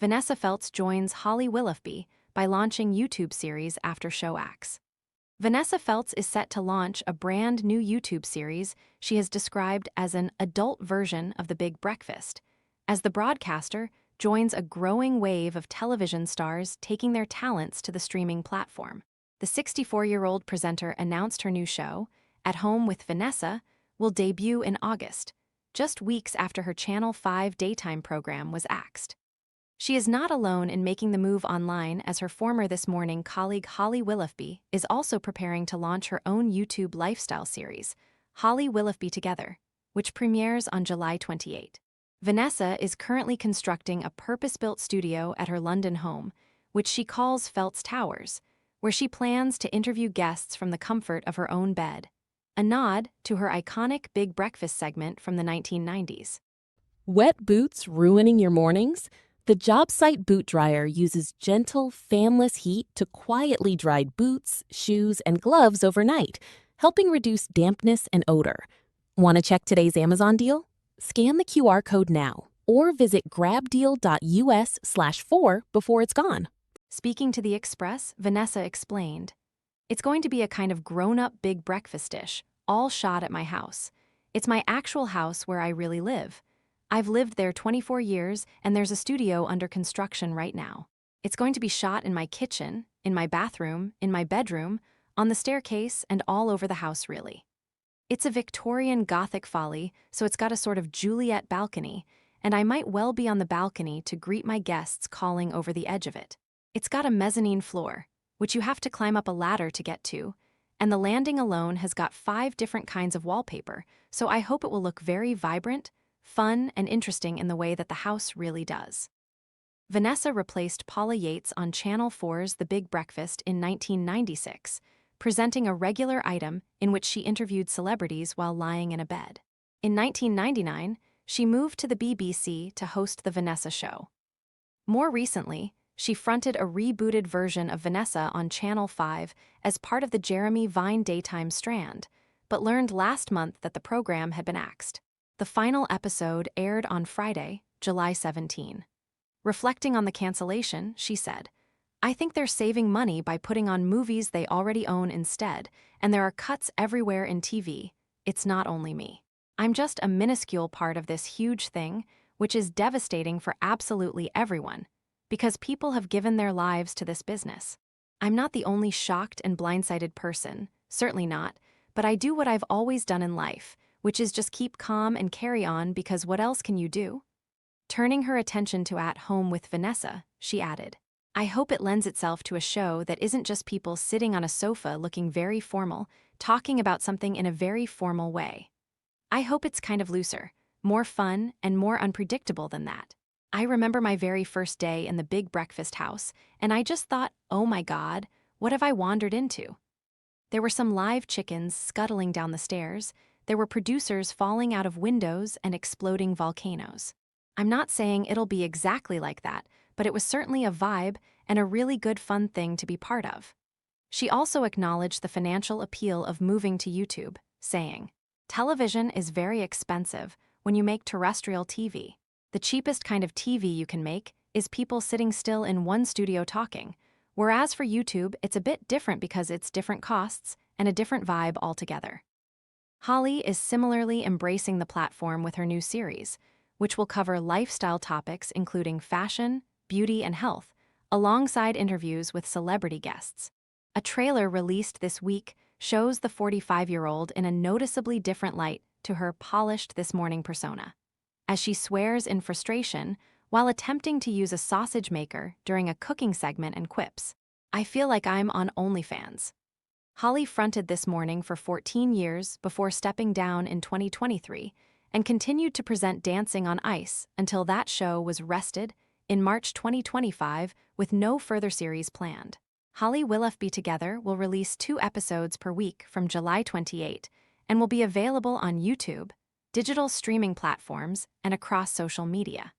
Vanessa Feltz joins Holly Willoughby by launching YouTube series after show acts. Vanessa Feltz is set to launch a brand new YouTube series she has described as an adult version of The Big Breakfast, as the broadcaster joins a growing wave of television stars taking their talents to the streaming platform. The 64-year-old presenter announced her new show, At Home with Vanessa, will debut in August, just weeks after her Channel 5 daytime program was axed. She is not alone in making the move online, as her former This Morning colleague Holly Willoughby is also preparing to launch her own YouTube lifestyle series, Holly Willoughby Together, which premieres on July 28. Vanessa is currently constructing a purpose-built studio at her London home, which she calls Feltz Towers, where she plans to interview guests from the comfort of her own bed, a nod to her iconic Big Breakfast segment from the 1990s. Wet boots ruining your mornings? The job site boot dryer uses gentle, fanless heat to quietly dry boots, shoes, and gloves overnight, helping reduce dampness and odor. Want to check today's Amazon deal? Scan the QR code now or visit grabdeal.us/4 before it's gone. Speaking to The Express, Vanessa explained, "It's going to be a kind of grown-up Big Breakfast dish, all shot at my house. It's my actual house where I really live. I've lived there 24 years, and there's a studio under construction right now. It's going to be shot in my kitchen, in my bathroom, in my bedroom, on the staircase, and all over the house, really. It's a Victorian Gothic folly, so it's got a sort of Juliet balcony, and I might well be on the balcony to greet my guests calling over the edge of it. It's got a mezzanine floor, which you have to climb up a ladder to get to, and the landing alone has got 5 different kinds of wallpaper, so I hope it will look very vibrant, fun, and interesting in the way that the house really does." Vanessa replaced Paula Yates on Channel 4's The Big Breakfast in 1996, presenting a regular item in which she interviewed celebrities while lying in a bed. In 1999, she moved to the BBC to host The Vanessa Show. More recently, she fronted a rebooted version of Vanessa on Channel 5 as part of the Jeremy Vine daytime strand, but learned last month that the program had been axed. The final episode aired on Friday, July 17. Reflecting on the cancellation, she said, "I think they're saving money by putting on movies they already own instead, and there are cuts everywhere in TV. It's not only me. I'm just a minuscule part of this huge thing, which is devastating for absolutely everyone, because people have given their lives to this business. I'm not the only shocked and blindsided person, certainly not, but I do what I've always done in life, which is just keep calm and carry on, because what else can you do?" Turning her attention to At Home with Vanessa, she added, "I hope it lends itself to a show that isn't just people sitting on a sofa looking very formal, talking about something in a very formal way. I hope it's kind of looser, more fun, and more unpredictable than that. I remember my very first day in the Big Breakfast house, and I just thought, oh my God, what have I wandered into? There were some live chickens scuttling down the stairs. There were producers falling out of windows and exploding volcanoes. I'm not saying it'll be exactly like that, but it was certainly a vibe and a really good fun thing to be part of." She also acknowledged the financial appeal of moving to YouTube, saying, "Television is very expensive when you make terrestrial TV. The cheapest kind of TV you can make is people sitting still in one studio talking, whereas for YouTube it's a bit different because it's different costs and a different vibe altogether." Holly is similarly embracing the platform with her new series, which will cover lifestyle topics including fashion, beauty, and health, alongside interviews with celebrity guests. A trailer released this week shows the 45-year-old in a noticeably different light to her polished This Morning persona, as she swears in frustration while attempting to use a sausage maker during a cooking segment and quips, "I feel like I'm on OnlyFans." Holly fronted This Morning for 14 years before stepping down in 2023 and continued to present Dancing on Ice until that show was wrested in March 2025 with no further series planned. Holly Willoughby Together will release 2 episodes per week from July 28 and will be available on YouTube, digital streaming platforms, and across social media.